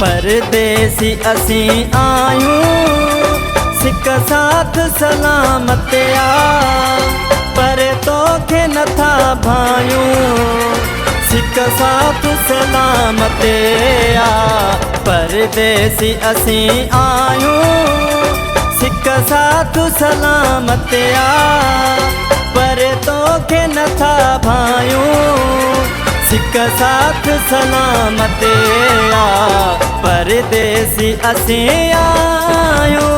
परदेसी असीं आयूं सिक साथ सलामत पर तोखे नथा भायूं सिक साथ सलामत परदेसी असीं आयूं सिक साथ सलामत पर तोखे नथा भायूं सिक साथ सलामत परदेसी असीं आयूं।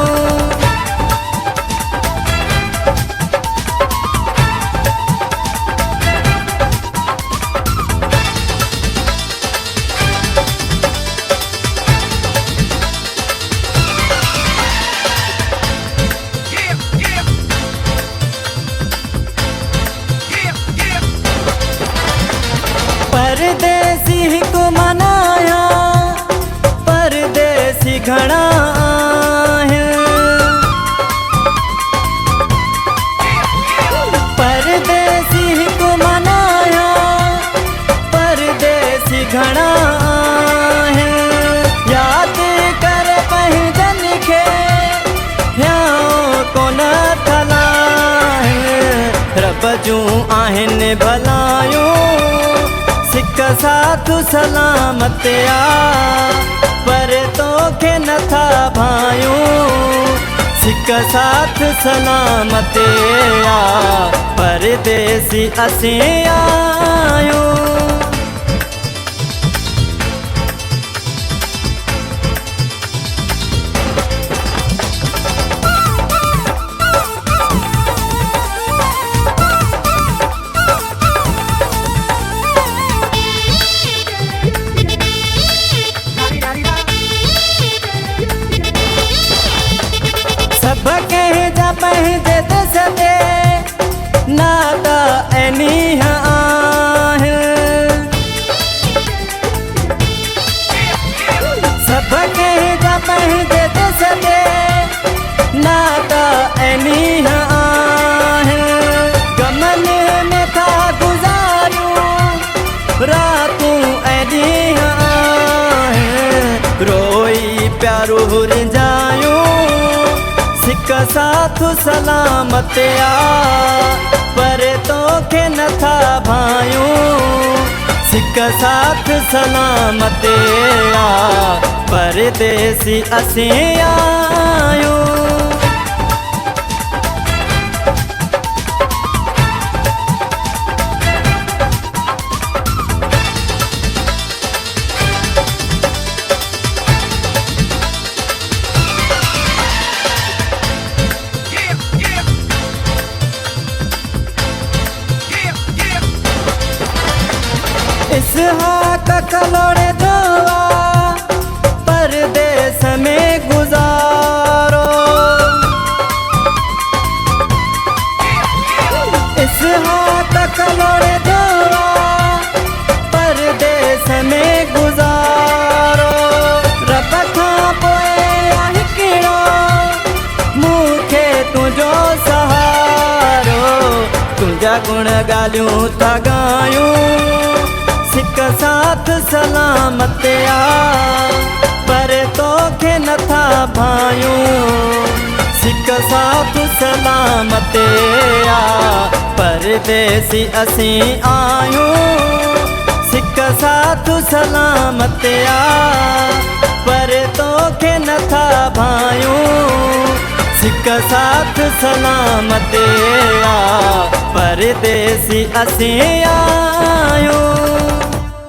परदेसी को मनाया परदेसी घणा परदेसी को मनाया परदेसी घणा याद कर पंहिंजन खे कोन थला रब जूं आहिनि भलायूं सिक साथ सलामत पर तोखे नथा भायूं सिक साथ सलामत परदेसी असीं आयूं। सब कंहिंजा पंहिंजे देश ते नाता ऐनीह आहिनि सब कंहिंजा पंहिंजे देश ते नाता ऐनीह आहिनि गमन में था गुज़ारूं रातूं ऐं ॾींहं आहिनि रोई प्यारो रिंजायूं सिक साथ सलामत पर तोखे नथा भायूं सिक साथ सलामत परदेसी असीं आयूं। इसहाक कलोड़े दुआ परदेस में गुजारो इसहाक कलोड़े दुआ परदेस में गुजारो रब खां पोइ हिकिड़ो मूंखे तुंहिंजो सहारो तुंहिंजा गुण ॻाल्हियूं था ॻायूं सिक साथ सलामत पर तोखे नथा भायूं सिक साथ सलामत परदेसी असीं आयूं सिक साथ सलामत पर तोखे नथा भायूं सिक साथ सलामत परदेसी असीं आयूं।